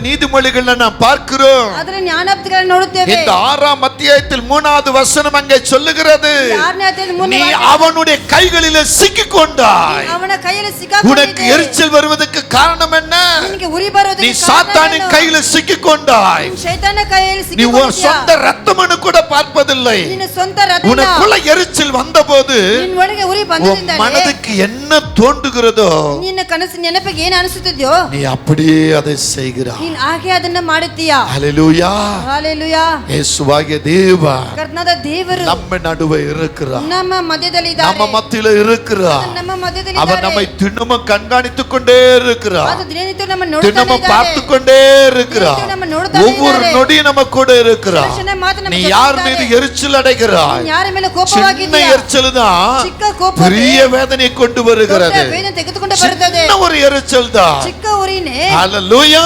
நீதிமொழிகளை நாம் பார்க்கிறோம். ಅದರ ಜ್ಞಾನಾಪತಿಗಳನ್ನು ನೋಡುತ್ತೇವೆ. இந்த 6ஆம் அத்தியாயத்தில் 3வது வசனம் அங்கே சொல்லுகிறது, 6ನೇ ಅಧ್ಯಾಯದ நீ அவனுடைய கைகளிலே சிக்கிக்கொண்டாய். ಅವನ ಕೈಯಲ್ಲಿ ಸಿಕ್ಕಾಕೊಂಡಿದ್ದೆ. உனக்கு எரிச்சல் வருவதற்கு காரணம் என்ன? ನಿನಗೆ ಉರಿ ಬರೋದಕ್ಕೆ நீ சாத்தானின் கையில் சிக்கிக்கொண்டாய். ಶೈತಾನನ ಕೈಯಲ್ಲಿ நீ உன் ಸಿಕ್ಕಿಕೊಂಡಿದ್ದೀಯ. சொந்த ரத்தமனு கூட பார்ப்பதில்லை. ನಿನ್ನ ಸ್ವಂತ ರಕ್ತ உனக்குள்ள எரிச்சல் வந்தபோது ನಿನ್ನ ಒಳಗೆ ಉರಿ உன் ಬಂದಿದ್ದರೆ மனதுக்கு என்ன தோன்றுகிறதோ ನಿನ್ನ ಕನಸಿನ ನೆನಪಿಗೆ ಏನು ಅನಿಸುತ್ತಿದೆಯೋ நீ அப்படியே அதை செய்கிறாய். ನೀನು ಹಾಗೆ ಅದನ್ನ ಮಾಡುತ್ತೀಯಾ. ஹல்லேலூயா. ஹalleluya. இயேசுவாகிய தேவன் ಕರ್ತನಾದ ದೇವರು நம்ம நடுவே இருக்கிறார். ನಮ್ಮ ಮಧ್ಯದಲ್ಲಿ ಇದ್ದಾರೆ. நம்ம மத்தியில இருக்கிறார். ನಮ್ಮ ಮಧ್ಯದಲ್ಲಿ அவர் ಇದ್ದಾರೆ. நம்மை தினமும் கண்காணித்துக் கொண்டே இருக்கிறார். ಅದು ದಿನನಿತ್ಯ ನಮ್ಮ ನೋಡ್ತಾನೆ தினமும் ಇದ್ದಾರೆ. பார்த்து கொண்டே இருக்கிறார். ದಿನನಿತ್ಯ ನಮ್ಮ ನೋಡ್ತಾನೆ ஒவ்வொரு ಇದ್ದಾರೆ. நொடியும் நம்ம கூட இருக்கிறார். ಕ್ಷಣ ಮಾತ್ರ ನಮ್ಮ நீ ಜೊತೆ யார் ಇದ್ದಾರೆ. மீது எரிச்சல் அடைகிறாய்? ನೀನು ಯಾರ ಮೇಲೆ சின்ன ಕೋಪವಾಗಿದ್ದೀಯಾ. எரிச்சல் தான் ಚಿಕ್ಕ ಕೋಪ பெரிய வேதனை கொண்டு வருகிறது. ವೇದನೆ ತೆಗೆದುಕೊಂಡು ಬರುತ್ತದೆ. சின்ன ஒரு எரிச்சல் தான். ಚಿಕ್ಕ ಉರಿನೇ ஹல்லேலூயா.